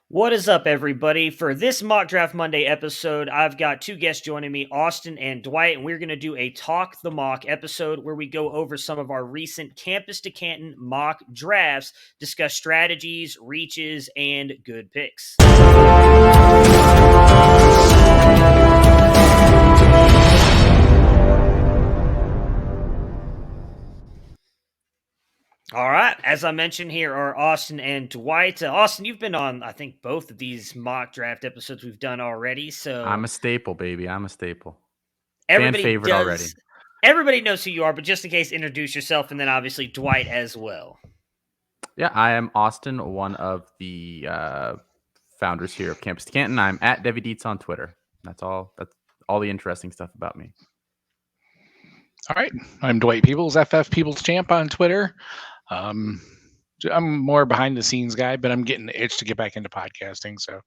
What is up, everybody? For this Mock Draft Monday episode, I've got two guests joining me, Austin and Dwight, and we're going to do a Talk the Mock episode where we go over some of our recent Campus to Canton mock drafts, discuss strategies, reaches, and good picks. All right. As I mentioned, here are Austin and Dwight. Austin, you've been on, I think, both of these mock draft episodes we've done already. So I'm a staple, baby. I'm a staple. Fan everybody favorite already. Everybody knows who you are, but just in case, introduce yourself, and then obviously Dwight as well. Yeah, I am Austin, one of the founders here of Campus to Canton. I'm at Devi Dietz on Twitter. That's all the interesting stuff about me. All right. I'm Dwight Peoples, FF Peoples Champ on Twitter. I'm more behind the scenes guy, but I'm getting the itch to get back into podcasting. So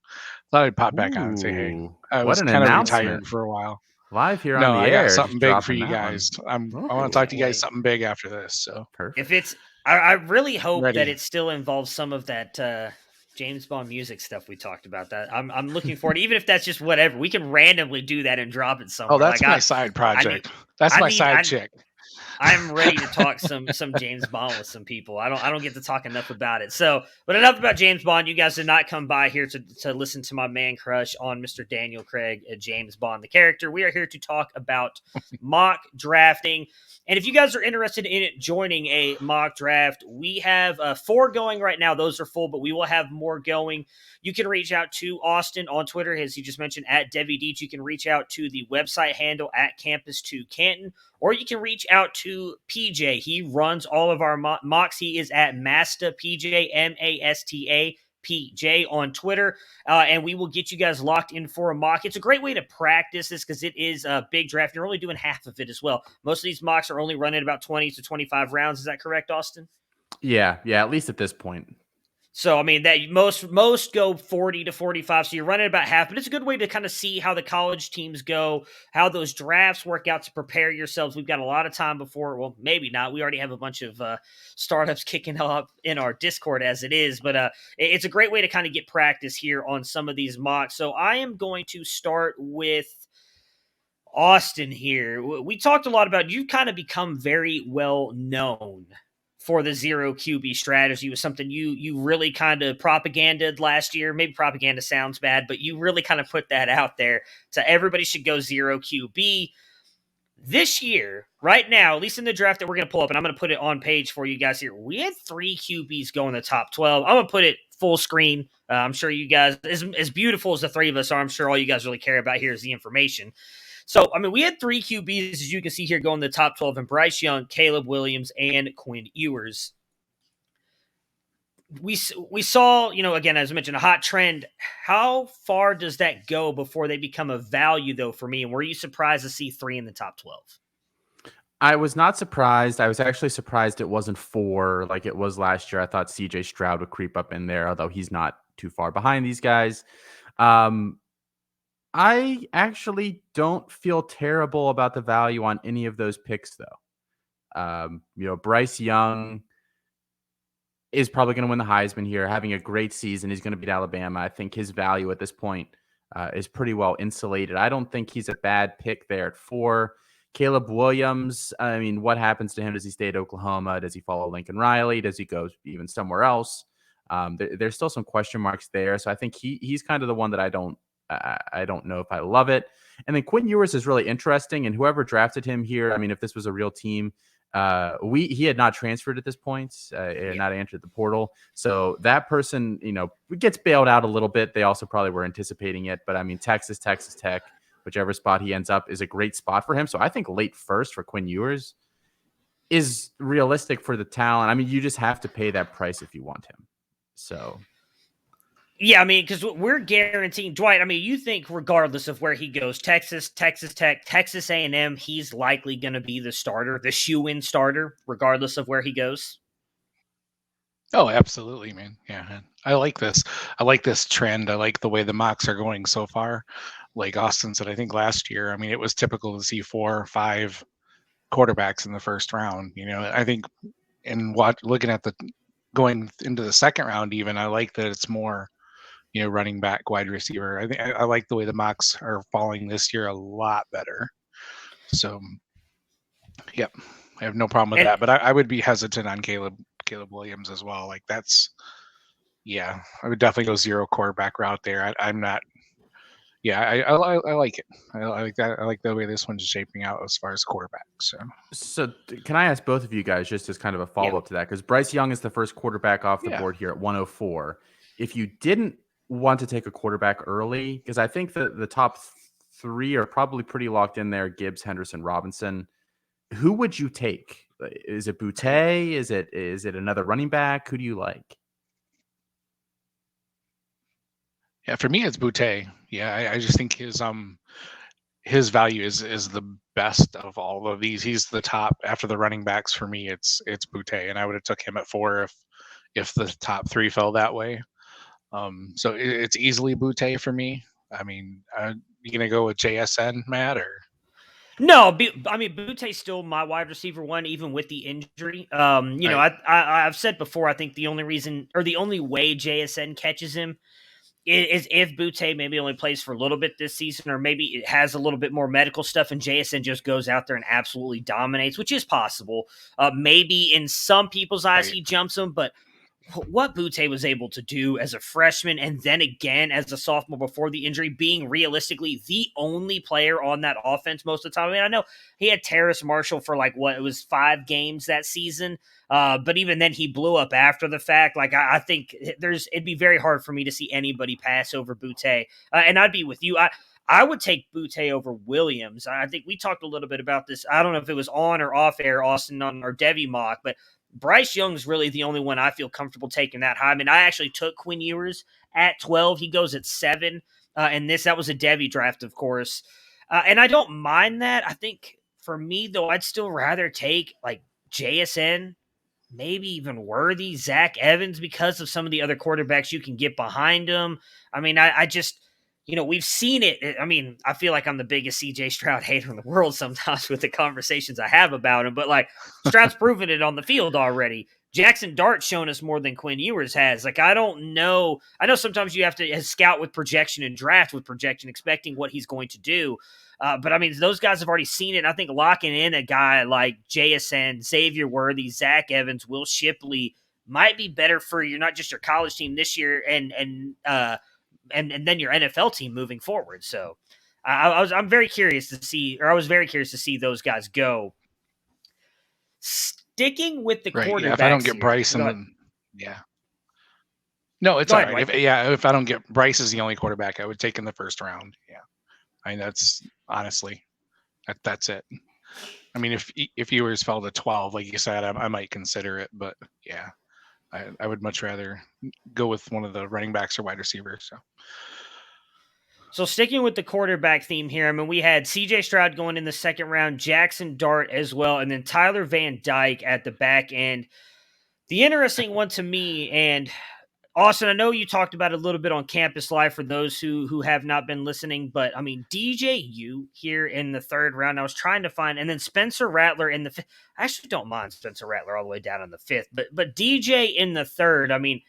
thought I'd pop back on and say, hey, I was kind of retired for a while. Live here on the air. I got something big for you guys. I want to talk to you guys something big after this. So perfect. If it's, I really hope that it still involves some of that James Bond music stuff we talked about. That I'm looking forward to, even if that's just whatever. We can randomly do that and drop it somewhere. Oh, that's my side project. That's my side chick. I'm ready to talk some James Bond with some people. I don't get to talk enough about it. So, but enough about James Bond. You guys did not come by here to listen to my man crush on Mr. Daniel Craig, James Bond, the character. We are here to talk about mock drafting. And if you guys are interested in joining a mock draft, we have 4 going right now. Those are full, but we will have more going. You can reach out to Austin on Twitter, as he just mentioned, at DevyDeach. You can reach out to the website handle at Campus2Canton, or you can reach out to PJ. He runs all of our mocks. He is at Masta PJ, Masta PJ on Twitter, and we will get you guys locked in for a mock. It's a great way to practice this because it is a big draft. You're only doing half of it as well. Most of these mocks are only running about 20 to 25 rounds. Is that correct, Austin? Yeah, at least at this point. So, I mean, that most go 40 to 45, so you're running about half, but it's a good way to kind of see how the college teams go, how those drafts work out to prepare yourselves. We've got a lot of time before, well, maybe not. We already have a bunch of startups kicking up in our Discord as it is, but it's a great way to kind of get practice here on some of these mocks. So I am going to start with Austin here. We talked a lot about, you've kind of become very well known for the zero QB strategy. Was something you really kind of propagandaed last year. Maybe propaganda sounds bad, but you really kind of put that out there to everybody should go zero QB. This year, right now, at least in the draft that we're going to pull up, and I'm going to put it on page for you guys here, we had 3 QBs go in the top 12. I'm going to put it full screen. I'm sure you guys, as beautiful as the 3 of us are, I'm sure all you guys really care about here is the information. So, I mean, we had 3 QBs, as you can see here, go in the top 12, and Bryce Young, Caleb Williams, and Quinn Ewers. We saw, again, as I mentioned, a hot trend. How far does that go before they become a value, though, for me? And were you surprised to see 3 in the top 12? I was not surprised. I was actually surprised it wasn't 4 like it was last year. I thought CJ Stroud would creep up in there, although he's not too far behind these guys. I actually don't feel terrible about the value on any of those picks, though. Bryce Young is probably going to win the Heisman here, having a great season. He's going to beat Alabama. I think his value at this point is pretty well insulated. I don't think he's a bad pick there at 4. Caleb Williams, I mean, what happens to him? Does he stay at Oklahoma? Does he follow Lincoln Riley? Does he go even somewhere else? There's still some question marks there. So I think he's kind of the one that I don't know if I love it. And then Quinn Ewers is really interesting. And whoever drafted him here, I mean, if this was a real team, he had not transferred at this point, had not entered the portal. So that person, gets bailed out a little bit. They also probably were anticipating it. But I mean, Texas Tech, whichever spot he ends up is a great spot for him. So I think late first for Quinn Ewers is realistic for the talent. I mean, you just have to pay that price if you want him. So... Yeah, I mean, because we're guaranteeing Dwight. I mean, you think regardless of where he goes, Texas Tech, Texas A&M, he's likely going to be the starter, the shoe-in starter, regardless of where he goes. Oh, absolutely, man. Yeah, I like this. I like this trend. I like the way the mocks are going so far. Like Austin said, I think last year, I mean, it was typical to see 4 or 5 quarterbacks in the first round. I think looking at the going into the second round, even, I like that it's more running back, wide receiver. I think I like the way the mocks are falling this year a lot better. So, yep, I have no problem with that. But I would be hesitant on Caleb Williams as well. Like that's, yeah, I would definitely go zero quarterback route there. I'm not. Yeah, I like it. I like that. I like the way this one's shaping out as far as quarterback. So can I ask both of you guys just as kind of a follow-up to that? Because Bryce Young is the first quarterback off the board here at 104. If you didn't want to take a quarterback early, because I think the top three are probably pretty locked in there, Gibbs, Henderson, Robinson, who would you take? Is it Boutte? Is it another running back? Who do you like? Yeah, for me, it's Boutte. Yeah, I just think his value is the best of all of these. He's the top after the running backs. For me, it's Boutte, and I would have took him at 4 if the top 3 fell that way. So it's easily Boutte for me. I mean, you gonna go with JSN, Matt, or? No, I mean Boutte's still my wide receiver one, even with the injury. You know, I've said before, I think the only reason or the only way JSN catches him is if Boutte maybe only plays for a little bit this season, or maybe it has a little bit more medical stuff, and JSN just goes out there and absolutely dominates, which is possible. Maybe in some people's eyes he jumps him, but what Boutte was able to do as a freshman and then again as a sophomore before the injury, being realistically the only player on that offense most of the time. I mean, I know he had Terrace Marshall for it was 5 games that season, but even then he blew up after the fact. I think it'd be very hard for me to see anybody pass over Boutte, and I'd be with you. I would take Boutte over Williams. I think we talked a little bit about this. I don't know if it was on or off air, Austin, on our Devy mock, but Bryce Young's really the only one I feel comfortable taking that high. I mean, I actually took Quinn Ewers at 12. He goes at 7. And that was a Devy draft, of course. And I don't mind that. I think for me, though, I'd still rather take JSN, maybe even Worthy, Zach Evans, because of some of the other quarterbacks you can get behind him. I mean, I just, we've seen it. I mean, I feel like I'm the biggest CJ Stroud hater in the world sometimes with the conversations I have about him, but Stroud's proven it on the field already. Jackson Dart's shown us more than Quinn Ewers has. I don't know. I know sometimes you have to scout with projection and draft with projection, expecting what he's going to do. But I mean, those guys have already seen it. And I think locking in a guy like JSN, Xavier Worthy, Zach Evans, Will Shipley might be better for not just your college team this year and then your NFL team moving forward. So I was very curious to see those guys go. Sticking with the quarterbacks. Yeah, if I don't get Bryce, no, it's all right. If I don't get Bryce as the only quarterback I would take in the first round. Yeah, I mean that's honestly that's it. I mean, if Ewers fell to 12, like you said, I might consider it, but yeah. I would much rather go with one of the running backs or wide receivers. So sticking with the quarterback theme here, I mean, we had CJ Stroud going in the second round, Jackson Dart as well, and then Tyler Van Dyke at the back end. The interesting one to me, and Austin, I know you talked about it a little bit on Campus Live for those who have not been listening, but I mean, DJU here in the third round, I was trying to find, and then Spencer Rattler in the fifth. I actually don't mind Spencer Rattler all the way down in the fifth, but DJ in the third, I mean,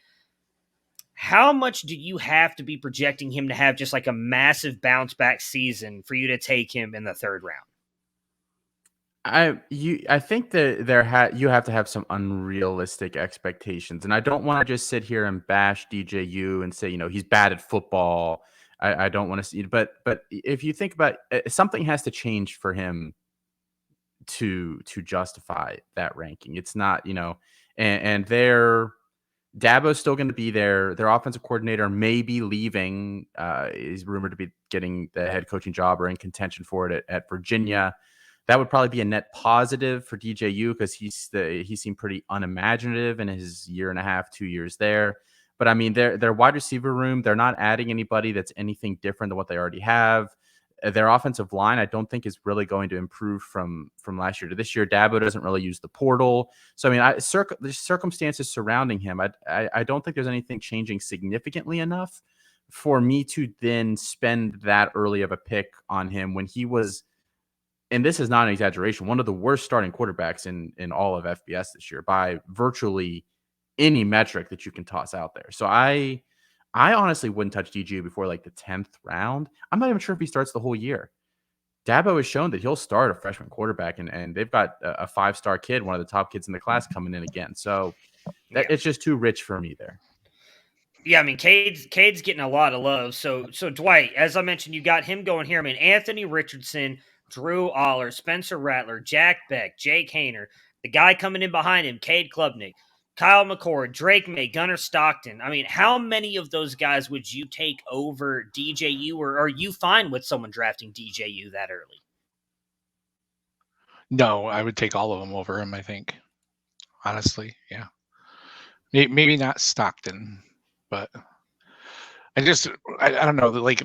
how much do you have to be projecting him to have just a massive bounce back season for you to take him in the third round? I think that you have to have some unrealistic expectations, and I don't want to just sit here and bash DJU and say he's bad at football. I don't want to see, but if you think about it, something has to change for him to justify that ranking. It's not and Dabo's still going to be there. Their offensive coordinator may be leaving. Is rumored to be getting the head coaching job or in contention for it at Virginia. That would probably be a net positive for DJU because he seemed pretty unimaginative in his 1.5, 2 years there. But I mean, their wide receiver room, they're not adding anybody that's anything different than what they already have. Their offensive line, I don't think is really going to improve from last year to this year. Dabo doesn't really use the portal. So, I mean, the circumstances surrounding him, I don't think there's anything changing significantly enough for me to then spend that early of a pick on him when he was, and this is not an exaggeration, one of the worst starting quarterbacks in all of FBS this year by virtually any metric that you can toss out there. So I I honestly wouldn't touch DJU before like the 10th round. I'm not even sure if he starts the whole year. Dabo has shown that he'll start a freshman quarterback, and they've got a 5-star kid, one of the top kids in the class, coming in again. So that it's just too rich for me there. Yeah, I mean, Cade's getting a lot of love. So Dwight, as I mentioned, you got him going here. I mean, Anthony Richardson, Drew Aller, Spencer Rattler, Jack Beck, Jake Hayner, the guy coming in behind him, Cade Klubnik, Kyle McCord, Drake May, Gunnar Stockton. I mean, how many of those guys would you take over DJU, or are you fine with someone drafting DJU that early? No, I would take all of them over him, I think. Honestly, yeah. Maybe not Stockton, but I don't know. Like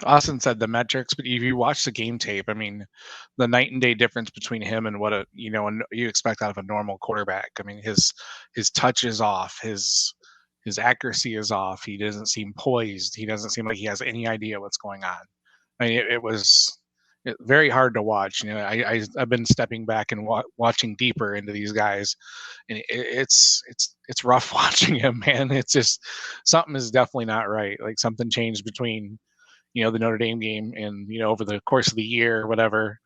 Austin said, the metrics. But if you watch the game tape, I mean, the night and day difference between him and what you expect out of a normal quarterback. I mean, his touch is off. His accuracy is off. He doesn't seem poised. He doesn't seem like he has any idea what's going on. I mean, it was very hard to watch. I've been stepping back and watching deeper into these guys, and it's rough watching him, man. It's just something is definitely not right. Like something changed between the Notre Dame game and over the course of the year or whatever.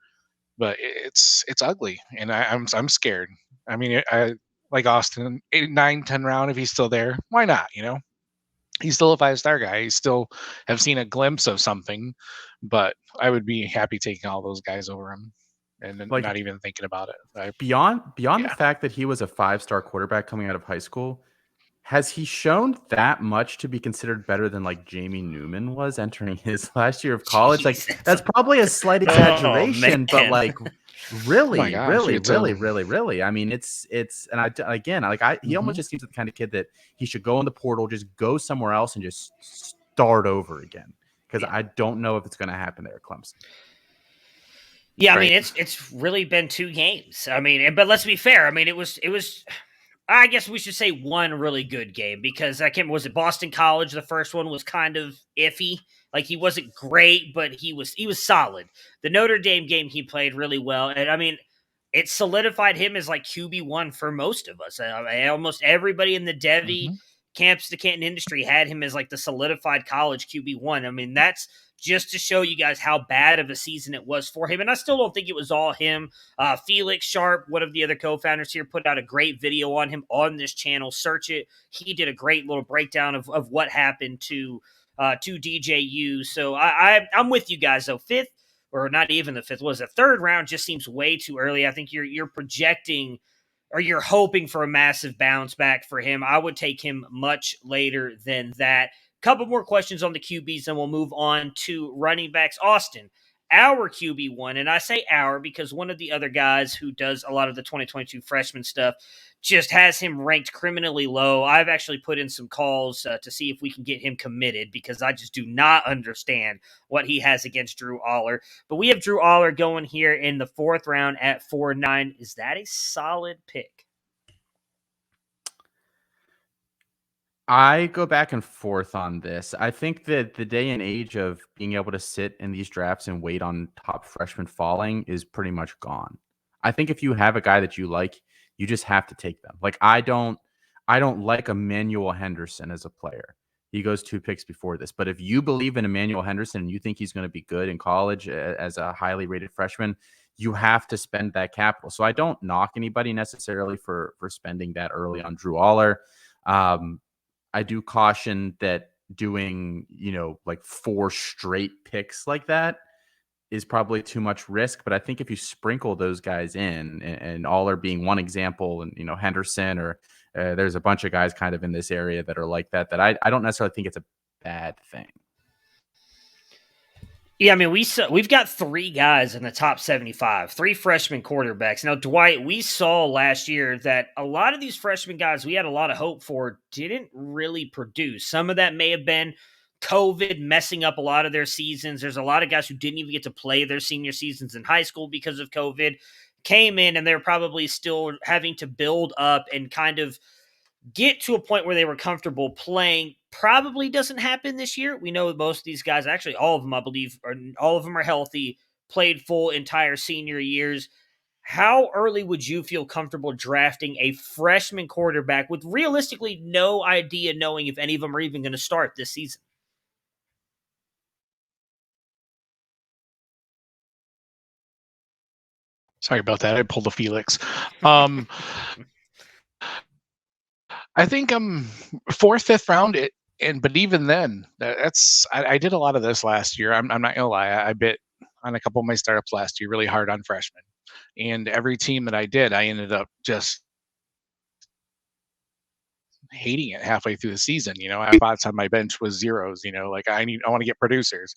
But it's ugly, and I'm scared. I mean, I like Austin 8, 9, 10 round if he's still there. Why not? He's still a 5-star guy. He still have seen a glimpse of something, but I would be happy taking all those guys over him and not even thinking about it. Beyond the fact that he was a 5-star quarterback coming out of high school, has he shown that much to be considered better than like Jamie Newman was entering his last year of college? Jesus. Like that's probably a slight exaggeration, but like really. I mean, it's he almost just seems like the kind of kid that he should go in the portal, just go somewhere else and just start over again. Because I don't know if it's going to happen there at Clemson. Yeah, I mean, it's really been 2 games. I mean, but let's be fair. I mean, it was. I guess we should say one really good game, because was it Boston College? The first one was kind of iffy. Like, he wasn't great, but he was solid. The Notre Dame game, he played really well. And I mean, it solidified him as like QB1 for most of us. Almost everybody in the Devy Campus2Canton industry had him as like the solidified college QB1. I mean, that's just to show you guys how bad of a season it was for him. And I still don't think it was all him. Felix Sharp, one of the other co-founders here, put out a great video on him on this channel. Search it. He did a great little breakdown of what happened to DJU. So I'm with you guys, though. 5th, or not even the 5th, was a 3rd round just seems way too early. I think you're projecting, or you're hoping for a massive bounce back for him. I would take him much later than that. Couple more questions on the QBs, and we'll move on to running backs. Austin, our QB1, and I say our because one of the other guys who does a lot of the 2022 freshman stuff just has him ranked criminally low. I've actually put in some calls to see if we can get him committed, because I just do not understand what he has against Drew Aller. But we have Drew Aller going here in the 4th round at 4.9. Is that a solid pick? I go back and forth on this. I think that the day and age of being able to sit in these drafts and wait on top freshmen falling is pretty much gone. I think if you have a guy that you like, you just have to take them. Like I don't like Emmanuel Henderson as a player. He goes 2 picks before this. But if you believe in Emmanuel Henderson and you think he's going to be good in college as a highly rated freshman, you have to spend that capital. So I don't knock anybody necessarily for spending that early on Drew Aller. I do caution that doing, like 4 straight picks like that is probably too much risk. But I think if you sprinkle those guys in, and Aller being one example, and, Henderson, or there's a bunch of guys kind of in this area that are like that I don't necessarily think it's a bad thing. Yeah, I mean, we've got 3 guys in the top 75, 3 freshman quarterbacks. Now, Dwight, we saw last year that a lot of these freshman guys we had a lot of hope for didn't really produce. Some of that may have been COVID messing up a lot of their seasons. There's a lot of guys who didn't even get to play their senior seasons in high school because of COVID, came in, and they're probably still having to build up and kind of get to a point where they were comfortable playing. Probably doesn't happen this year. We know most of these guys, actually all of them, I believe, all of them are healthy, played full entire senior years. how early would you feel comfortable drafting a freshman quarterback with realistically no idea knowing if any of them are even going to start this season? Sorry about that. I pulled a Felix. I think I'm fourth, fifth round. But even then, I did a lot of this last year. I'm not gonna lie. I bit on a couple of my startups last year really hard on freshmen, and every team that I did, I ended up just hating it halfway through the season. I spots on my bench was zeros. Like I want to get producers.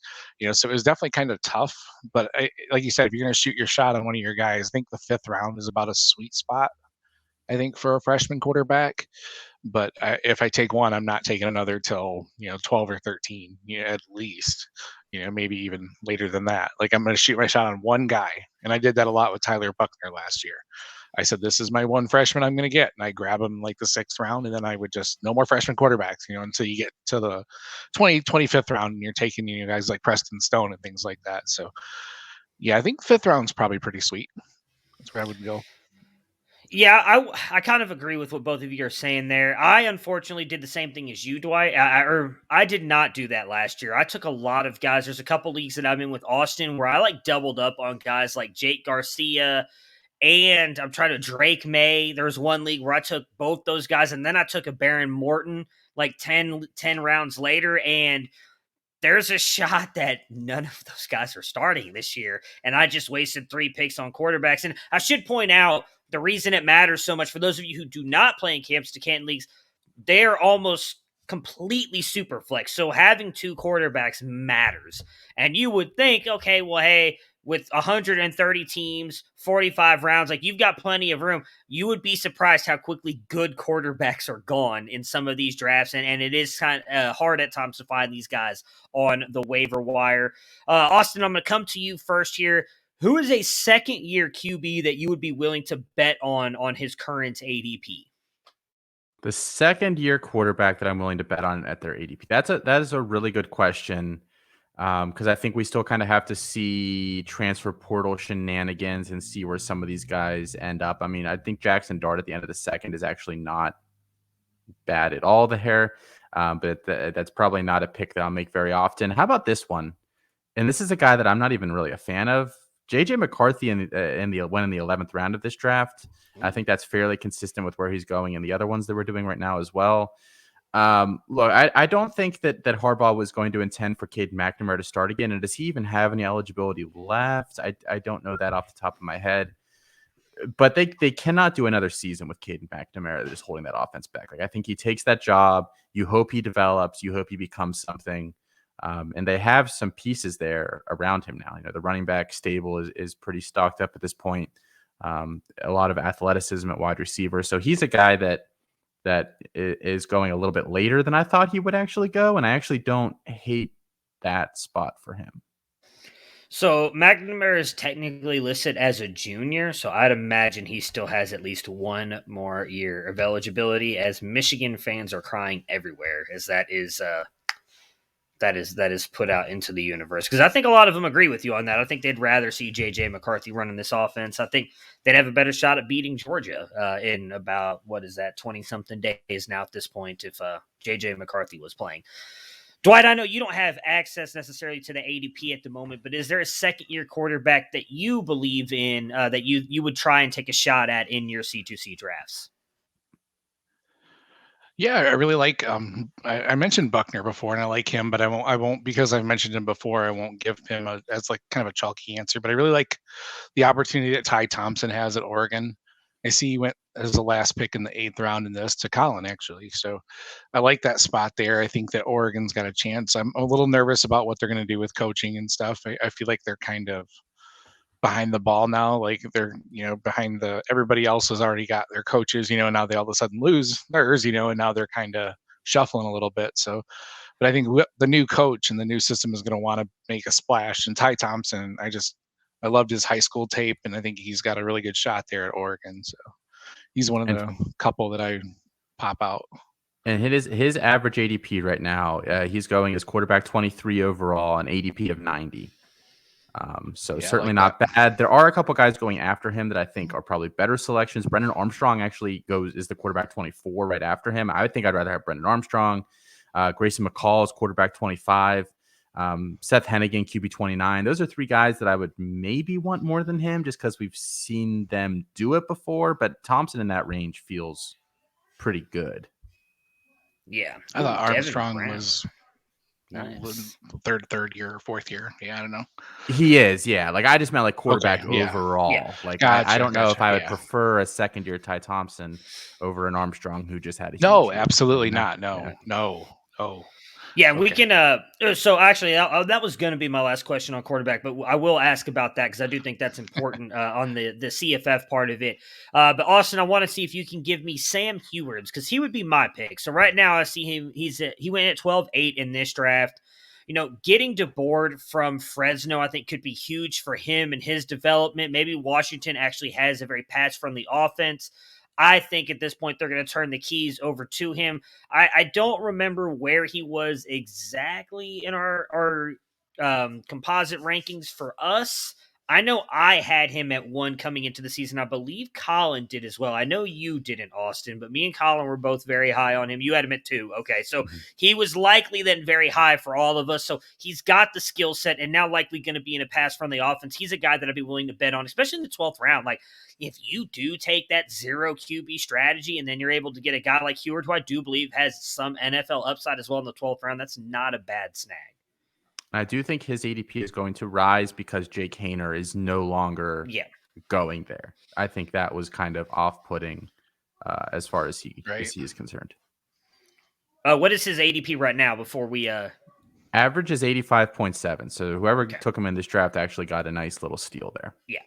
So it was definitely kind of tough. But like you said, if you're gonna shoot your shot on one of your guys, I think the fifth round is about a sweet spot. I think for a freshman quarterback. But if I take one, I'm not taking another till 12 or 13, at least, maybe even later than that. Like I'm going to shoot my shot on one guy, and I did that a lot with Tyler Buckner last year. I said this is my one freshman I'm going to get, and I grab him like the sixth round, and then I would just no more freshman quarterbacks, until you get to the 25th round, and you're taking guys like Preston Stone and things like that. So yeah, I think fifth round's probably pretty sweet. That's where I would go. Yeah, I kind of agree with what both of you are saying there. I unfortunately did the same thing as you, Dwight. I did not do that last year. I took a lot of guys. There's a couple leagues that I'm in with Austin where I doubled up on guys like Jake Garcia and I'm trying to Drake May. There was one league where I took both those guys, and then I took a Baron Morton 10 rounds later, and there's a shot that none of those guys are starting this year, and I just wasted 3 picks on quarterbacks. And I should point out the reason it matters so much for those of you who do not play in Campus2Canton leagues, they're almost completely super flex. So having 2 quarterbacks matters. And you would think, okay, well, hey, with 130 teams, 45 rounds, you've got plenty of room. You would be surprised how quickly good quarterbacks are gone in some of these drafts. And it is kind of hard at times to find these guys on the waiver wire. Austin, I'm going to come to you first here. Who is a second-year QB that you would be willing to bet on his current ADP? The second-year quarterback that I'm willing to bet on at their ADP. That is a really good question, because I think we still kind of have to see transfer portal shenanigans and see where some of these guys end up. I mean, I think Jackson Dart at the end of the second is actually not bad at all there, but that's probably not a pick that I'll make very often. How about this one? And this is a guy that I'm not even really a fan of. J.J. McCarthy went in the 11th round of this draft. I think that's fairly consistent with where he's going and the other ones that we're doing right now as well. Look, I don't think that Harbaugh was going to intend for Caden McNamara to start again. And does he even have any eligibility left? I don't know that off the top of my head. But they cannot do another season with Caden McNamara that is holding that offense back. I think he takes that job. You hope he develops. You hope he becomes something. And they have some pieces there around him now. The running back stable is pretty stocked up at this point. A lot of athleticism at wide receiver. So he's a guy that is going a little bit later than I thought he would actually go. And I actually don't hate that spot for him. So McNamara is technically listed as a junior, so I'd imagine he still has at least one more year of eligibility, as Michigan fans are crying everywhere, as that is put out into the universe. Because I think a lot of them agree with you on that. I think they'd rather see J.J. McCarthy running this offense. I think they'd have a better shot at beating Georgia in about, 20-something days now at this point if J.J. McCarthy was playing. Dwight, I know you don't have access necessarily to the ADP at the moment, but is there a second-year quarterback that you believe in that you would try and take a shot at in your C2C drafts? Yeah, I really like. I mentioned Buckner before, and I like him, but I won't because I've mentioned him before. I won't give him as kind of a chalky answer. But I really like the opportunity that Ty Thompson has at Oregon. I see he went as the last pick in the 8th round in this to Colin, actually. So I like that spot there. I think that Oregon's got a chance. I'm a little nervous about what they're going to do with coaching and stuff. I feel like they're kind of behind the ball now. Like they're, behind everybody else has already got their coaches, and now they all of a sudden lose theirs, and now they're kind of shuffling a little bit. So, but I think the new coach and the new system is going to want to make a splash. And Ty Thompson, I loved his high school tape, and I think he's got a really good shot there at Oregon. So he's one of the couple that I pop out. And his average ADP right now, he's going as quarterback 23 overall, an ADP of 90. So certainly not bad. There are a couple guys going after him that I think are probably better selections. Brendan Armstrong actually is the quarterback 24 right after him. I think I'd rather have Brendan Armstrong. Grayson McCall is quarterback 25. Seth Hennigan, QB 29. Those are three guys that I would maybe want more than him just because we've seen them do it before. But Thompson in that range feels pretty good. Yeah. I thought Armstrong Brown. was Nice. third year, fourth year. Yeah, I don't know. He is, yeah. Like I just meant like quarterback overall. Yeah. Like I don't know if I would prefer a second year Ty Thompson over an Armstrong who just had a no, absolutely not. No. Yeah, we can. So actually, that was going to be my last question on quarterback, but I will ask about that because I do think that's important on the CFF part of it. But Austin, I want to see if you can give me Sam Hewards because he would be my pick. So right now, I see him. He went at 12-8 in this draft. Getting DeBoard from Fresno, I think, could be huge for him and his development. Maybe Washington actually has a very pass-friendly offense. I think at this point they're going to turn the keys over to him. I don't remember where he was exactly in our composite rankings for us. I know I had him at 1 coming into the season. I believe Colin did as well. I know you didn't, Austin, but me and Colin were both very high on him. You had him at 2. Okay, so he was likely then very high for all of us. So he's got the skill set and now likely going to be in a pass-friendly offense. He's a guy that I'd be willing to bet on, especially in the 12th round. Like, if you do take that 0 QB strategy and then you're able to get a guy like Heward, who I do believe has some NFL upside as well in the 12th round, that's not a bad snag. I do think his ADP is going to rise because Jake Haener is no longer going there. I think that was kind of off-putting as far as he is concerned. What is his ADP right now before we... Average is 85.7. So whoever took him in this draft actually got a nice little steal there. Yeah.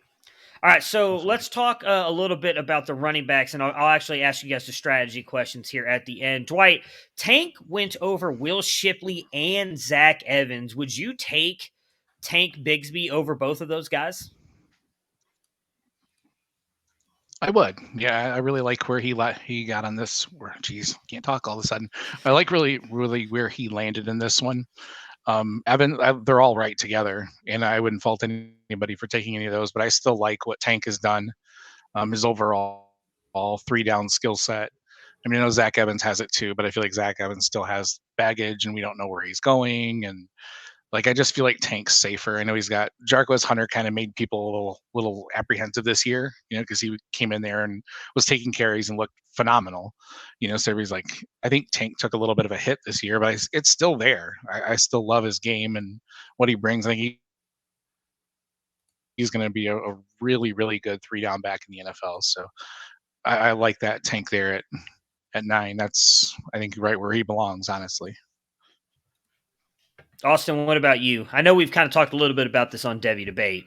All right, so let's talk a little bit about the running backs, and I'll actually ask you guys the strategy questions here at the end. Dwight, Tank went over Will Shipley and Zach Evans. Would you take Tank Bigsby over both of those guys? I would. Yeah, I really like where he got on this. Geez, can't talk all of a sudden. I like really where he landed in this one. Evan, they're all right together, and I wouldn't fault anybody for taking any of those, but I still like what Tank has done. His overall 3-down skill set. I mean, I know Zach Evans has it too, but I feel like Zach Evans still has baggage, and we don't know where he's going. And like, I just feel like Tank's safer. I know he's got Jarquez Hunter kind of made people a little apprehensive this year, because he came in there and was taking carries and looked phenomenal, so everybody's like, I think Tank took a little bit of a hit this year, but it's still there. I still love his game and what he brings. I think he's going to be a really, really good 3-down back in the NFL. So I like that Tank there at 9. That's, I think, right where he belongs, honestly. Austin, what about you? I know we've kind of talked a little bit about this on Devy Debate.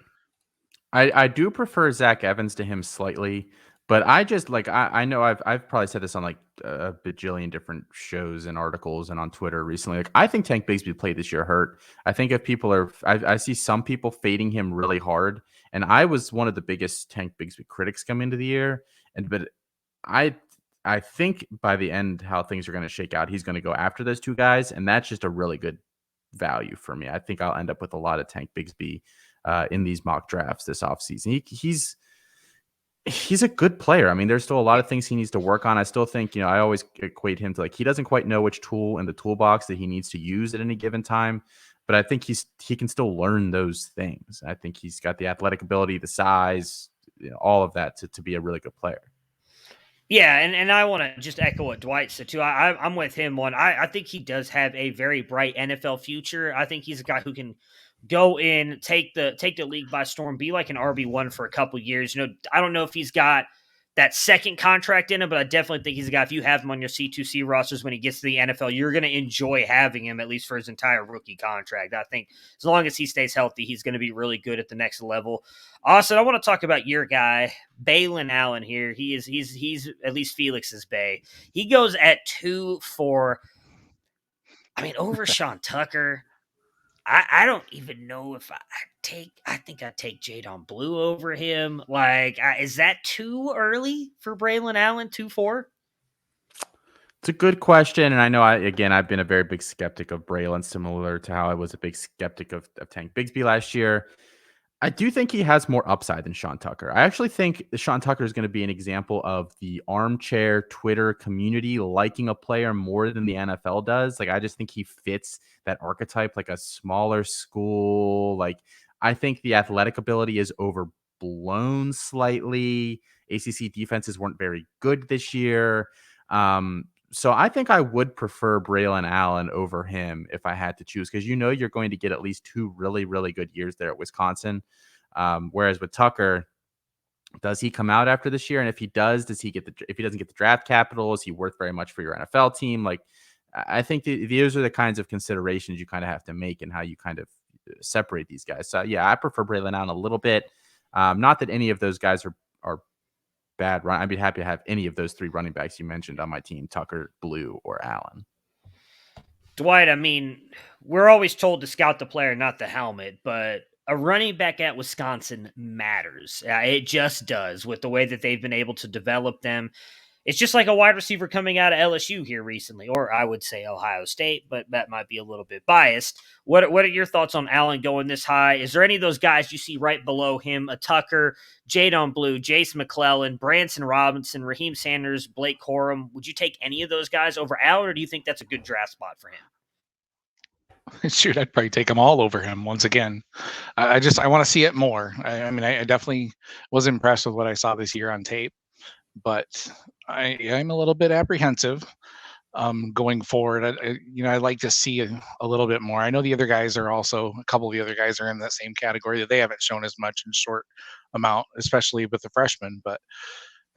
I do prefer Zach Evans to him slightly, but I just like I know I've probably said this on like a bajillion different shows and articles and on Twitter recently. Like, I think Tank Bigsby played this year hurt. I think if people are, I see some people fading him really hard, and I was one of the biggest Tank Bigsby critics coming into the year, but I think by the end how things are going to shake out, he's going to go after those two guys, and that's just a really good value for me. I think I'll end up with a lot of Tank Bigsby in these mock drafts this offseason. He's a good player. I mean, there's still a lot of things he needs to work on. I still think, I always equate him to like, he doesn't quite know which tool in the toolbox that he needs to use at any given time, but I think he can still learn those things. I think he's got the athletic ability, the size, all of that to be a really good player. Yeah, and I want to just echo what Dwight said too. I'm with him on. I think he does have a very bright NFL future. I think he's a guy who can go in, take the league by storm, be like an RB1 for a couple years. I don't know if he's got that second contract in him, but I definitely think he's a guy, if you have him on your C2C rosters when he gets to the NFL, you're going to enjoy having him at least for his entire rookie contract. I think as long as he stays healthy, he's going to be really good at the next level. Austin, I want to talk about your guy, Balin Allen here. He's at least Felix's Bay. He goes at 2 for, over Sean Tucker. I don't even know if I think I'd take Jadon Blue over him. Like, is that too early for Braylon Allen, 2-4? It's a good question. And I know I've been a very big skeptic of Braylon, similar to how I was a big skeptic of Tank Bigsby last year. I do think he has more upside than Sean Tucker. I actually think Sean Tucker is going to be an example of the armchair Twitter community liking a player more than the NFL does. Like, I just think he fits that archetype, like a smaller school. Like, I think the athletic ability is overblown slightly. ACC defenses weren't very good this year. So I think I would prefer Braylon Allen over him if I had to choose, because you're going to get at least 2 really, really good years there at Wisconsin. Whereas with Tucker, does he come out after this year? And if he does he get if he doesn't get the draft capital, is he worth very much for your NFL team? Like, I think those are the kinds of considerations you kind of have to make and how you kind of separate these guys. So yeah, I prefer Braylon Allen a little bit. Not that any of those guys are bad run. I'd be happy to have any of those 3 running backs you mentioned on my team: Tucker, Blue, or Allen. Dwight, I mean, we're always told to scout the player, not the helmet, but a running back at Wisconsin matters. It just does, with the way that they've been able to develop them. It's just like a wide receiver coming out of LSU here recently, or I would say Ohio State, but that might be a little bit biased. What are your thoughts on Allen going this high? Is there any of those guys you see right below him? A Tucker, Jadon Blue, Jace McClellan, Branson Robinson, Raheem Sanders, Blake Corum. Would you take any of those guys over Allen, or do you think that's a good draft spot for him? Shoot, I'd probably take them all over him once again. I want to see it more. I mean, I definitely was impressed with what I saw this year on tape, but I'm a little bit apprehensive going forward. I'd like to see a little bit more. I know the other guys are also, a couple of the other guys are in that same category, that they haven't shown as much in short amount, especially with the freshmen. But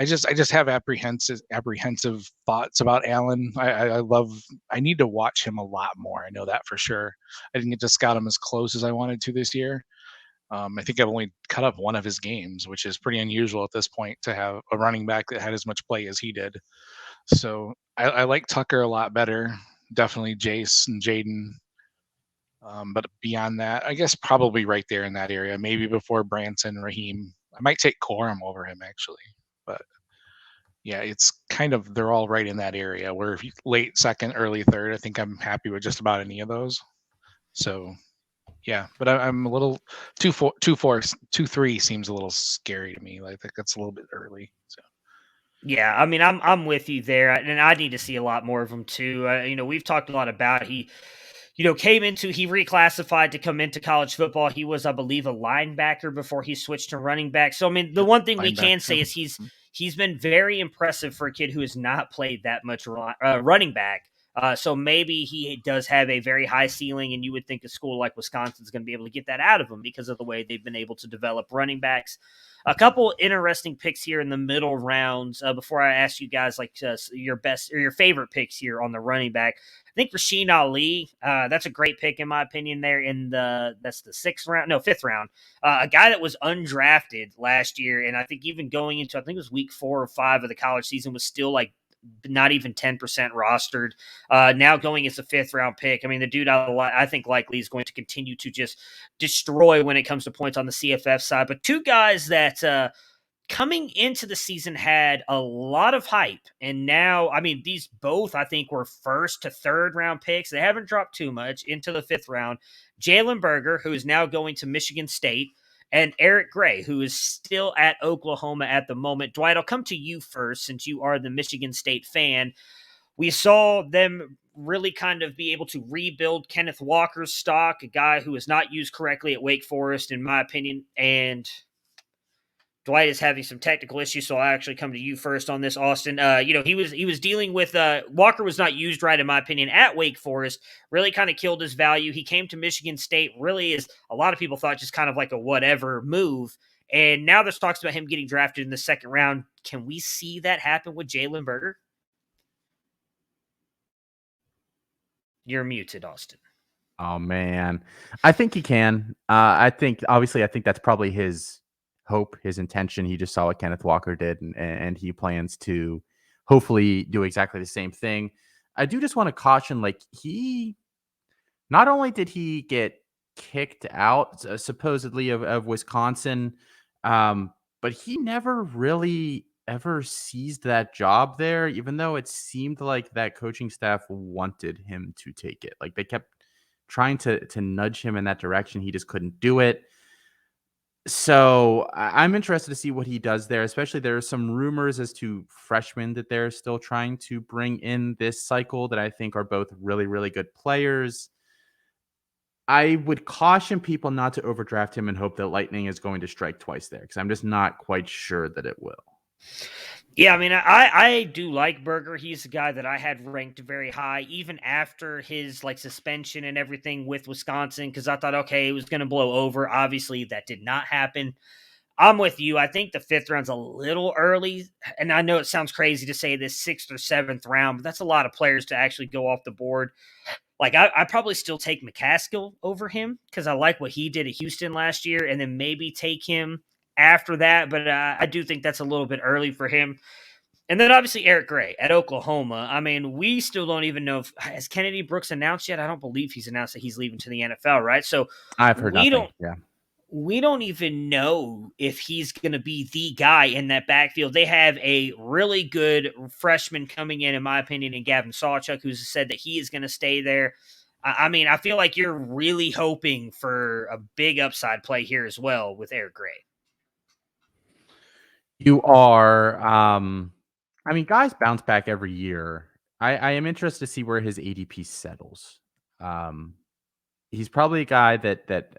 I just have apprehensive thoughts about Allen. I need to watch him a lot more. I know that for sure. I didn't get to scout him as close as I wanted to this year. I think I've only cut up one of his games, which is pretty unusual at this point to have a running back that had as much play as he did. So I like Tucker a lot better. Definitely Jace and Jaden. But beyond that, I guess probably right there in that area, maybe before Branson, Raheem. I might take Corum over him actually, but yeah, it's kind of, they're all right in that area where if you late second, early third, I think I'm happy with just about any of those. So yeah, but I'm a little 2-3 seems a little scary to me. Like, I think that's a little bit early. So. Yeah, I mean, I'm with you there, and I need to see a lot more of him too. We've talked a lot about he reclassified to come into college football. He was, I believe, a linebacker before he switched to running back. So I mean, the one thing we can say is he's been very impressive for a kid who has not played that much running back. So maybe he does have a very high ceiling, and you would think a school like Wisconsin is going to be able to get that out of him because of the way they've been able to develop running backs. A couple interesting picks here in the middle rounds. Before I ask you guys your best or your favorite picks here on the running back, I think Rasheen Ali. That's a great pick in my opinion. There that's the fifth round. A guy that was undrafted last year, and I think even going into, I think it was week 4 or 5 of the college season, was still like not even 10% rostered. Now going as a 5th round pick. I mean, the dude I think likely is going to continue to just destroy when it comes to points on the CFF side. But 2 guys that coming into the season had a lot of hype. And now, I mean, these both I think were 1st to 3rd round picks. They haven't dropped too much into the 5th round. Jalen Berger, who is now going to Michigan State, and Eric Gray, who is still at Oklahoma at the moment. Dwight, I'll come to you first since you are the Michigan State fan. We saw them really kind of be able to rebuild Kenneth Walker's stock, a guy who was not used correctly at Wake Forest, in my opinion, and Dwight is having some technical issues, so I'll actually come to you first on this, Austin. He was dealing with Walker was not used right, in my opinion, at Wake Forest. Really kind of killed his value. He came to Michigan State, really is, a lot of people thought, just kind of like a whatever move. And now there's talks about him getting drafted in the 2nd round. Can we see that happen with Jalen Berger? You're muted, Austin. Oh man, I think he can. I think that's probably his hope, his intention. He just saw what Kenneth Walker did, and he plans to hopefully do exactly the same thing. I do just want to caution, like, he not only did he get kicked out supposedly of Wisconsin, but he never really ever seized that job there, even though it seemed like that coaching staff wanted him to take it. Like, they kept trying to nudge him in that direction. He just couldn't do it. So I'm interested to see what he does there, especially there are some rumors as to freshmen that they're still trying to bring in this cycle that I think are both really, really good players. I would caution people not to overdraft him and hope that lightning is going to strike twice there because I'm just not quite sure that it will. Yeah, I mean, I do like Berger. He's a guy that I had ranked very high, even after his like suspension and everything with Wisconsin, because I thought, okay, it was going to blow over. Obviously, that did not happen. I'm with you. I think the 5th round's a little early, and I know it sounds crazy to say this 6th or 7th round, but that's a lot of players to actually go off the board. Like, I probably still take McCaskill over him because I like what he did at Houston last year, and then maybe take him after that. But I do think that's a little bit early for him. And then obviously Eric Gray at Oklahoma. I mean, we still don't even know if has Kennedy Brooks announced yet. I don't believe he's announced that he's leaving to the NFL, right? So I've heard nothing. we don't even know if he's going to be the guy in that backfield. They have a really good freshman coming in my opinion, in Gavin Sawchuk, who's said that he is going to stay there. I mean, I feel like you're really hoping for a big upside play here as well with Eric Gray. You are. I mean, guys bounce back every year. I am interested to see where his ADP settles. He's probably a guy that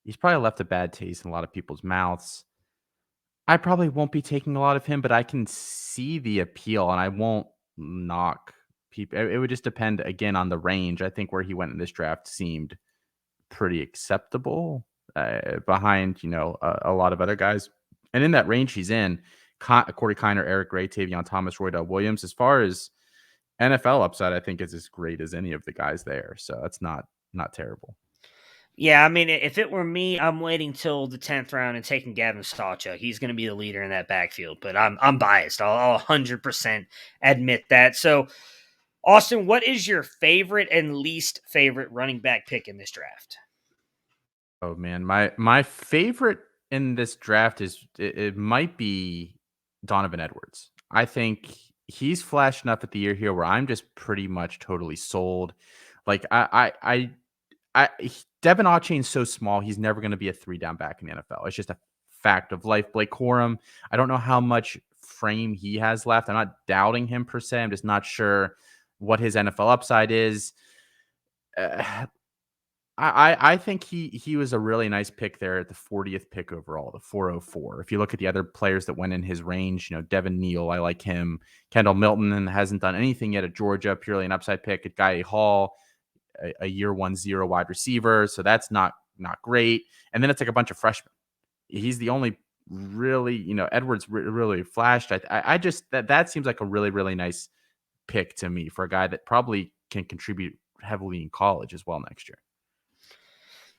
he's probably left a bad taste in a lot of people's mouths. I probably won't be taking a lot of him, but I can see the appeal, and I won't knock people. It would just depend again on the range. I think where he went in this draft seemed pretty acceptable behind a lot of other guys, and in that range he's in. Corey Kiner, Eric Gray, Tavion Thomas, Roydell Williams. As far as NFL upside, I think is as great as any of the guys there. So that's not terrible. Yeah, I mean, if it were me, I'm waiting till the 10th round and taking Gavin Sawchuk. He's going to be the leader in that backfield, but I'm biased. I'll 100% admit that. So, Austin, what is your favorite and least favorite running back pick in this draft? Oh man, my favorite in this draft is it might be Donovan Edwards. I think he's flashed enough at the year here where I'm just pretty much totally sold. Like Devin Achane's so small, he's never going to be a 3-down back in the NFL. It's just a fact of life. Blake Corum, I don't know how much frame he has left. I'm not doubting him per se. I'm just not sure what his NFL upside is. I think he was a really nice pick there at the 40th pick overall, the 404. If you look at the other players that went in his range, Devin Neal, I like him. Kendall Milton hasn't done anything yet at Georgia, purely an upside pick. At Guy Hall, a year 1-0 wide receiver, so that's not great. And then it's like a bunch of freshmen. He's the only really, Edwards really flashed. I just that seems like a really, really nice pick to me for a guy that probably can contribute heavily in college as well next year.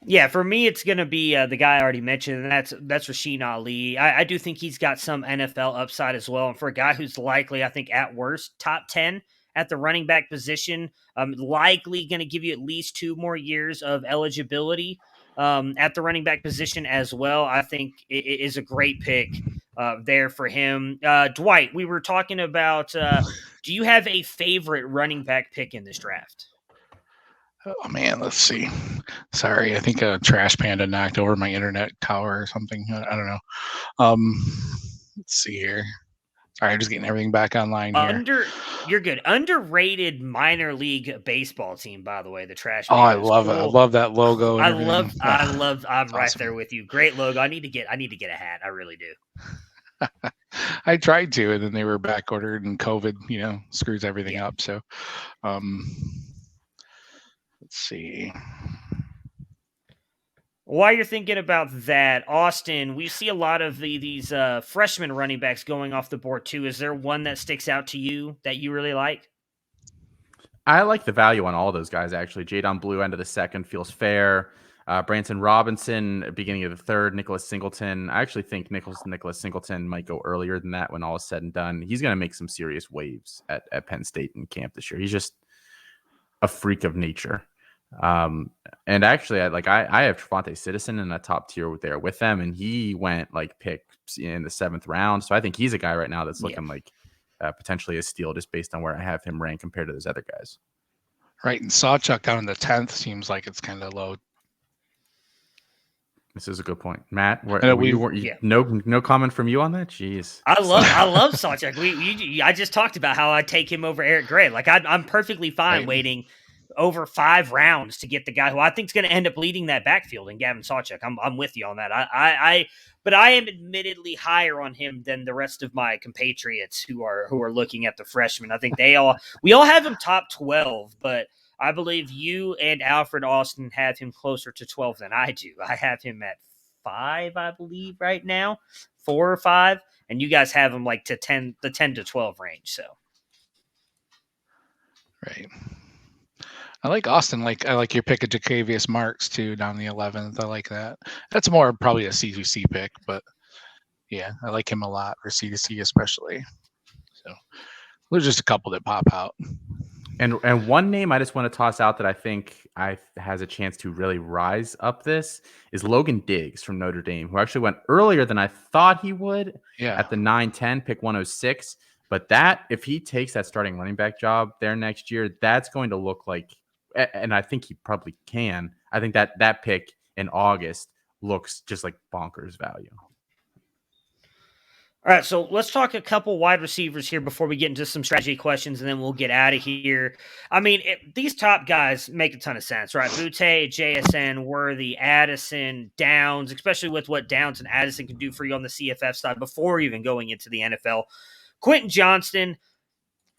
Yeah, for me, it's going to be the guy I already mentioned, and that's Rasheen Ali. I do think he's got some NFL upside as well. And for a guy who's likely, I think, at worst, top 10 at the running back position, likely going to give you at least 2 more years of eligibility at the running back position as well. I think it is a great pick there for him. Dwight, we were talking about, do you have a favorite running back pick in this draft? Oh man, let's see. Sorry, I think a trash panda knocked over my internet tower or something. I don't know. Let's see here. Sorry, I'm just getting everything back online here. You're good. Underrated minor league baseball team, by the way. The trash. Oh, I love it. I love that logo. And I'm right there with you. Great logo. I need to get a hat. I really do. I tried to, and then they were back ordered, and COVID, screws everything up. So, let's see. While you're thinking about that, Austin, we see a lot of these freshman running backs going off the board too. Is there one that sticks out to you that you really like? I like the value on all of those guys, actually. Jadon Blue, end of the 2nd, feels fair. Branson Robinson, beginning of the 3rd. Nicholas Singleton. I actually think Nicholas Singleton might go earlier than that when all is said and done. He's going to make some serious waves at Penn State and camp this year. He's just a freak of nature. And actually, I have Trevante Citizen in a top tier there with them, and he went picked in the 7th round. So I think he's a guy right now that's looking like potentially a steal just based on where I have him ranked compared to those other guys. Right, and Sawchuk down in the 10th seems like it's kind of low. This is a good point, Matt. Yeah. No comment from you on that. Jeez, I love Sawchuk. I just talked about how I take him over Eric Gray. Like I'm perfectly fine waiting over 5 rounds to get the guy who I think is going to end up leading that backfield, and Gavin Sawchuk. I'm with you on that. But I am admittedly higher on him than the rest of my compatriots who are looking at the freshman. I think we all have him top 12, but I believe you and Alfred Austin have him closer to 12 than I do. I have him at 5, I believe, right now, 4 or 5, and you guys have him like the 10 to 12 range. So, right. I like Austin. I like your pick of Jacavius Marks too, down the 11th. I like that. That's more probably a C2C pick, but yeah, I like him a lot for C2C especially. So there's just a couple that pop out. And one name I just want to toss out that I think has a chance to really rise up this is Logan Diggs from Notre Dame, who actually went earlier than I thought he would at the 9-10, pick 106. But if he takes that starting running back job there next year, that's going to look like, and I think he probably can. I think that pick in August looks just like bonkers value. All right, so let's talk a couple wide receivers here before we get into some strategy questions, and then we'll get out of here. I mean, these top guys make a ton of sense, right? Butte, JSN, Worthy, Addison, Downs, especially with what Downs and Addison can do for you on the CFF side before even going into the NFL. Quentin Johnston,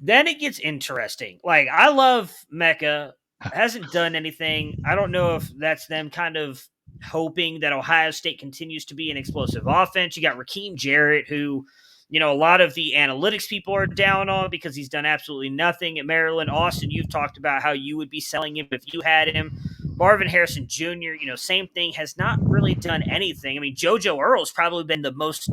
then it gets interesting. Like, I love Mecca, hasn't done anything. I don't know if that's them kind of hoping that Ohio State continues to be an explosive offense. You got Rakim Jarrett, who, a lot of the analytics people are down on because he's done absolutely nothing at Maryland. Austin, you've talked about how you would be selling him if you had him. Marvin Harrison Jr., same thing, has not really done anything. I mean, JoJo Earle's probably been the most,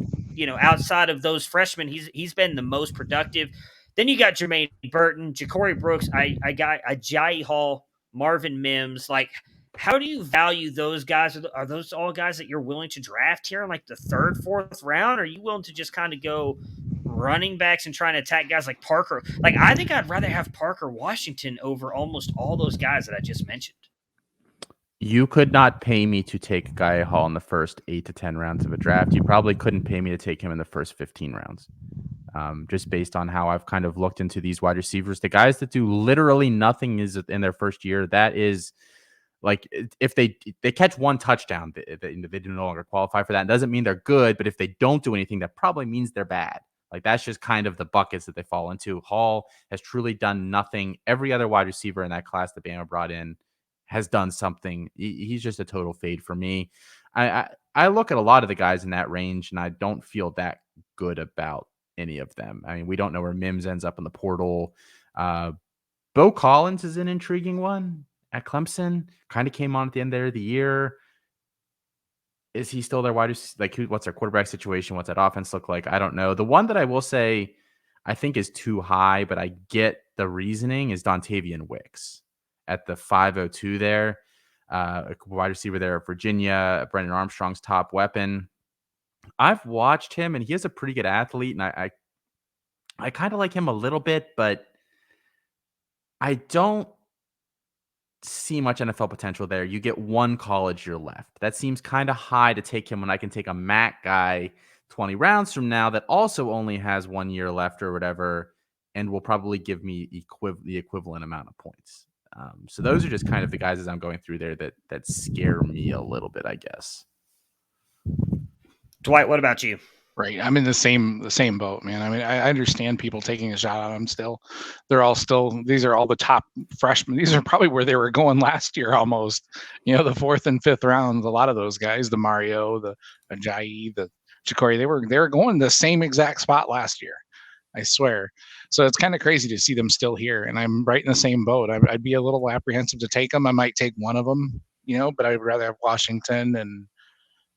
outside of those freshmen, he's been the most productive. Then you got Jermaine Burton, Ja'Cory Brooks, I got Ajayi Hall, Marvin Mims. Like, how do you value those guys? Are those all guys that you're willing to draft here in like the 3rd, 4th round? Or are you willing to just kind of go running backs and trying to attack guys like Parker? Like, I think I'd rather have Parker Washington over almost all those guys that I just mentioned. You could not pay me to take Guy Hall in the first 8 to 10 rounds of a draft. You probably couldn't pay me to take him in the first 15 rounds. Just based on how I've kind of looked into these wide receivers. The guys that do literally nothing is in their first year. That is like, if they catch one touchdown, they do no longer qualify for that. It doesn't mean they're good, but if they don't do anything, that probably means they're bad. Like, that's just kind of the buckets that they fall into. Hall has truly done nothing. Every other wide receiver in that class that Bama brought in has done something. He's just a total fade for me. I look at a lot of the guys in that range, and I don't feel that good about any of them. I mean, we don't know where Mims ends up in the portal. Bo Collins is an intriguing one at Clemson. Kind of came on at the end there of the year. Is he still their wide receiver? Like, what's their quarterback situation? What's that offense look like? I don't know. The one that I will say I think is too high, but I get the reasoning, is Dontavian Wicks at the 502 there. A wide receiver there at Virginia, Brendan Armstrong's top weapon. I've watched him, and he is a pretty good athlete, and I kind of like him a little bit, but I don't see much NFL potential there. You get one college year left. That seems kind of high to take him when I can take a Mac guy 20 rounds from now that also only has 1 year left or whatever, and will probably give me the equivalent amount of points. So those are just kind of the guys as I'm going through there that scare me a little bit, I guess. Dwight, what about you? Right. I'm in the same boat, man. I mean, I understand people taking a shot on them still. These are all the top freshmen. These are probably where they were going last year almost. The 4th and 5th rounds, a lot of those guys, the Mario, the Ajayi, the Ja'Cory, they were going the same exact spot last year. I swear. So it's kind of crazy to see them still here. And I'm right in the same boat. I'd be a little apprehensive to take them. I might take one of them, but I'd rather have Washington and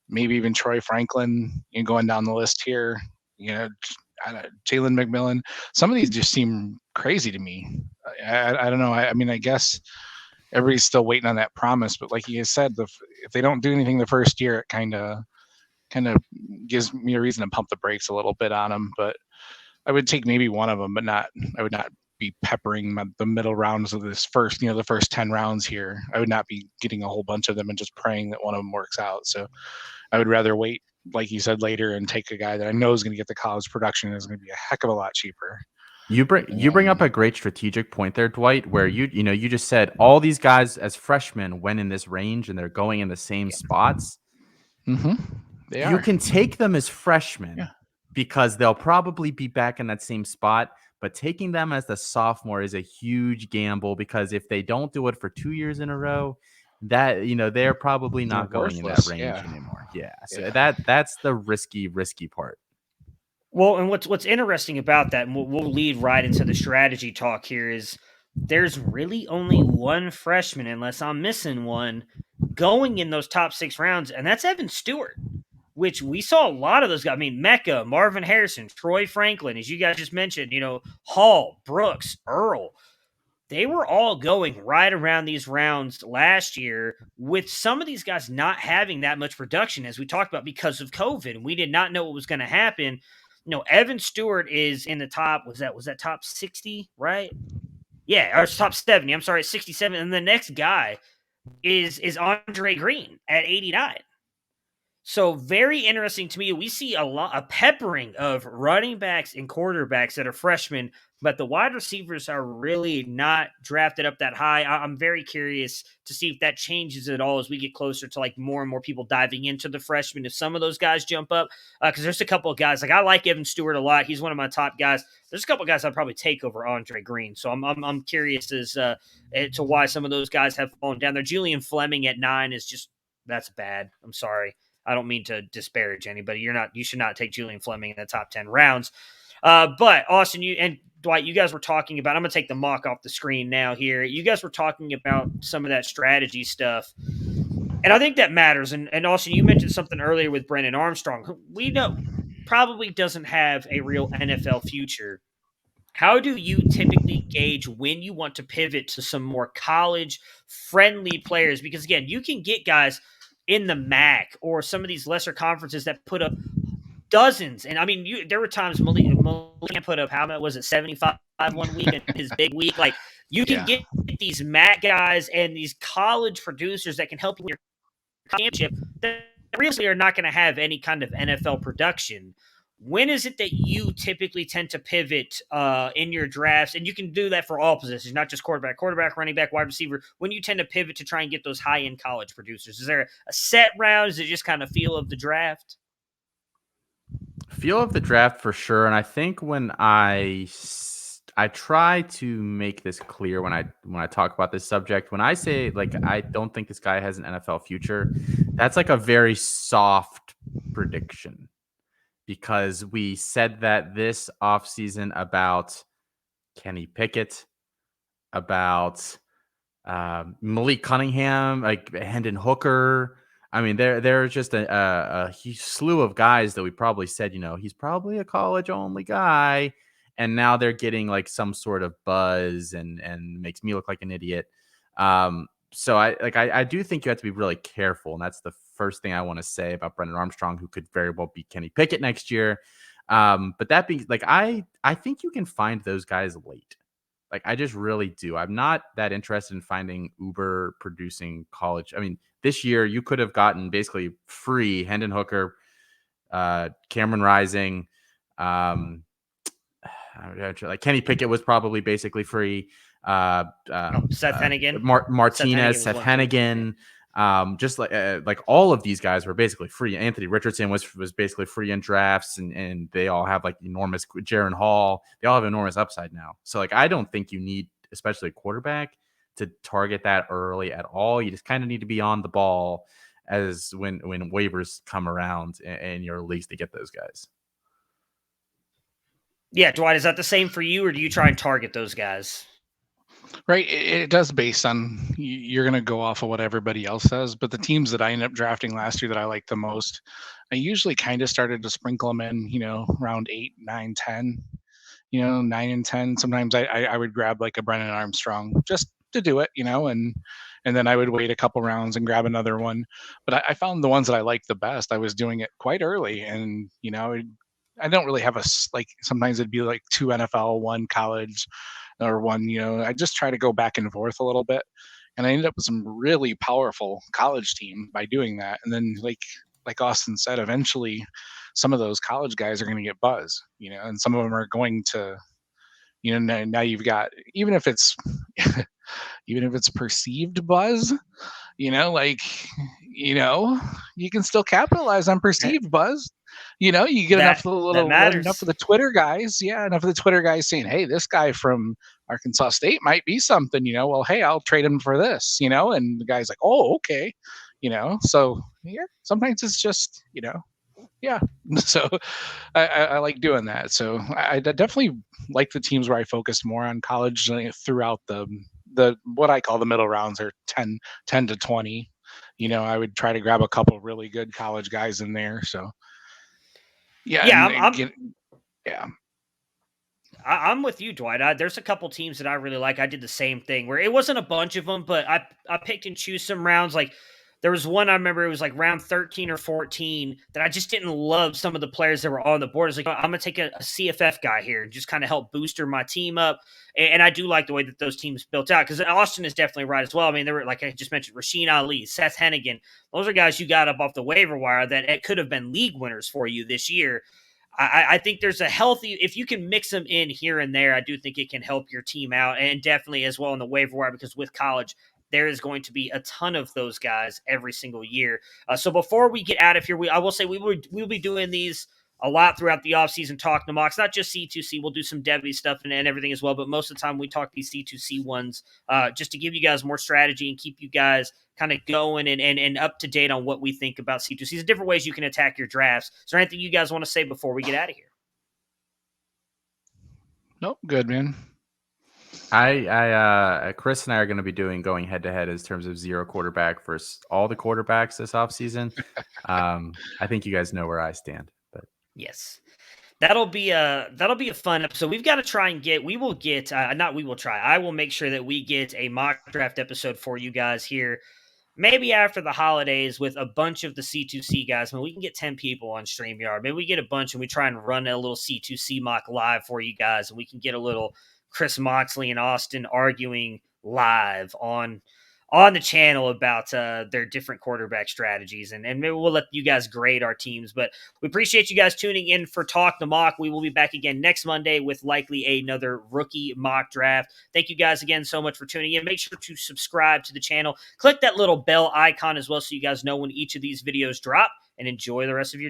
maybe even Troy Franklin, going down the list here, Jalen McMillan. Some of these just seem crazy to me. I don't know. I mean, I guess everybody's still waiting on that promise, but like you said, if they don't do anything the first year, it kind of gives me a reason to pump the brakes a little bit on them. But I would take maybe one of them, but I would not be peppering the middle rounds of this first, the first 10 rounds here. I would not be getting a whole bunch of them and just praying that one of them works out. So I would rather wait, like you said, later and take a guy that I know is going to get the college production and is going to be a heck of a lot cheaper. You bring up a great strategic point there, Dwight, where you just said all these guys as freshmen went in this range and they're going in the same spots. Mm-hmm. You can take them as freshmen because they'll probably be back in that same spot. But taking them as the sophomore is a huge gamble because if they don't do it for 2 years in a row, that they're probably not going in that range anymore. Yeah, so that's the risky part. Well, and what's interesting about that, and we'll lead right into the strategy talk here, is there's really only one freshman, unless I'm missing one, going in those top 6 rounds, and that's Evan Stewart, which we saw a lot of those guys. I mean, Mecca, Marvin Harrison, Troy Franklin, as you guys just mentioned, Hall, Brooks, Earl. They were all going right around these rounds last year with some of these guys not having that much production, as we talked about, because of COVID. And we did not know what was going to happen. Evan Stewart is in the top, was that top 60, right? Yeah, or it's top 70. I'm sorry, 67. And the next guy is Andre Green at 89. So very interesting to me. We see a peppering of running backs and quarterbacks that are freshmen, but the wide receivers are really not drafted up that high. I'm very curious to see if that changes at all as we get closer to like more and more people diving into the freshmen. If some of those guys jump up, because there's a couple of guys like I like Evan Stewart a lot. He's one of my top guys. There's a couple of guys I'd probably take over Andre Green. So I'm curious as to why some of those guys have fallen down there. Julian Fleming at 9 is just that's bad. I'm sorry. I don't mean to disparage anybody. You should not take Julian Fleming in the top 10 rounds. But Austin, you and Dwight, you guys were talking about, I'm going to take the mock off the screen now here. You guys were talking about some of that strategy stuff. And I think that matters. And Austin, you mentioned something earlier with Brennan Armstrong, who we know probably doesn't have a real NFL future. How do you typically gauge when you want to pivot to some more college-friendly players? Because, again, you can get guys in the MAC or some of these lesser conferences that put up dozens. And, I mean, there were times Malik put up, how much was it, 75 one week in his big week? Like, you can get these MAC guys and these college producers that can help you with your championship that really are not going to have any kind of NFL production. When is it that you typically tend to pivot in your drafts? And you can do that for all positions, not just quarterback, running back, wide receiver. When you tend to pivot to try and get those high-end college producers, is there a set round? Is it just kind of feel of the draft? Feel of the draft for sure. And I think when I try to make this clear when I talk about this subject, when I say like I don't think this guy has an NFL future, that's like a very soft prediction. Because we said that this offseason about Kenny Pickett, about Malik Cunningham, like Hendon Hooker. I mean, there's just a slew of guys that we probably said, he's probably a college-only guy. And now they're getting like some sort of buzz and makes me look like an idiot. So I do think you have to be really careful. And that's the first thing I want to say about Brennan Armstrong, who could very well be Kenny Pickett next year. But that being like, I think you can find those guys late. Like, I just really do. I'm not that interested in finding Uber producing college. I mean, this year you could have gotten basically free Hendon Hooker, Cameron Rising, like Kenny Pickett was probably basically free. Seth Hennigan, Martinez, Seth Hennigan. Just like all of these guys were basically free. Anthony Richardson was basically free in drafts, and they all have like enormous Jaron Hall. They all have enormous upside now. So like, I don't think you need, especially a quarterback, to target that early at all. You just kind of need to be on the ball as when waivers come around in your leagues to get those guys. Yeah, Dwight, is that the same for you, or do you try and target those guys? Right. It does based on, you're going to go off of what everybody else says, but the teams that I ended up drafting last year that I liked the most, I usually kind of started to sprinkle them in, around 8, 9, 10, 9 and 10. Sometimes I would grab like a Brennan Armstrong just to do it, and then I would wait a couple rounds and grab another one. But I found the ones that I liked the best, I was doing it quite early. And, I don't really have sometimes it'd be like 2 NFL, 1 college. or one. I just try to go back and forth a little bit, and I ended up with some really powerful college team by doing that. And then like Austin said, eventually some of those college guys are going to get buzz, and some of them are going to, now you've got, even if it's even if it's perceived buzz, like, you can still capitalize on perceived buzz. You get enough of the Twitter guys. Yeah, enough of the Twitter guys saying, hey, this guy from Arkansas State might be something, well, hey, I'll trade him for this, and the guy's like, oh, okay. So yeah, sometimes it's just, yeah. So I like doing that. So I definitely like the teams where I focus more on college throughout the what I call the middle rounds, are 10 to 20. I would try to grab a couple really good college guys in there. So yeah, I'm with you, Dwight. There's a couple teams that I really like. I did the same thing where it wasn't a bunch of them, but I picked and choose some rounds. Like there was one I remember, it was like round 13 or 14 that I just didn't love some of the players that were on the board. It's like, I'm going to take a CFF guy here and just kind of help booster my team up. And I do like the way that those teams built out, because Austin is definitely right as well. I mean, there were, like I just mentioned, Rasheen Ali, Seth Hennigan. Those are guys you got up off the waiver wire that it could have been league winners for you this year. I think there's a healthy, if you can mix them in here and there, I do think it can help your team out, and definitely as well in the waiver wire, because with college, there is going to be a ton of those guys every single year. So before we get out of here, I will say we'll be doing these a lot throughout the offseason, talking to mocks, not just C2C. We'll do some Debbie stuff and everything as well, but most of the time we talk these C2C ones just to give you guys more strategy and keep you guys kind of going and up to date on what we think about C2C. There's different ways you can attack your drafts. Is there anything you guys want to say before we get out of here? Nope, good, man. Chris and I are going to be going head to head in terms of zero quarterback versus all the quarterbacks this offseason. I think you guys know where I stand, but yes, that'll be a fun episode. We've got to try and I will make sure that we get a mock draft episode for you guys here. Maybe after the holidays with a bunch of the C2C guys. I mean, we can get 10 people on StreamYard. Maybe we get a bunch and we try and run a little C2C mock live for you guys, and we can get a little Chris Moxley and Austin arguing live on the channel about their different quarterback strategies. And maybe we'll let you guys grade our teams. But we appreciate you guys tuning in for Talk the Mock. We will be back again next Monday with likely another rookie mock draft. Thank you guys again so much for tuning in. Make sure to subscribe to the channel. Click that little bell icon as well so you guys know when each of these videos drop, and enjoy the rest of your day.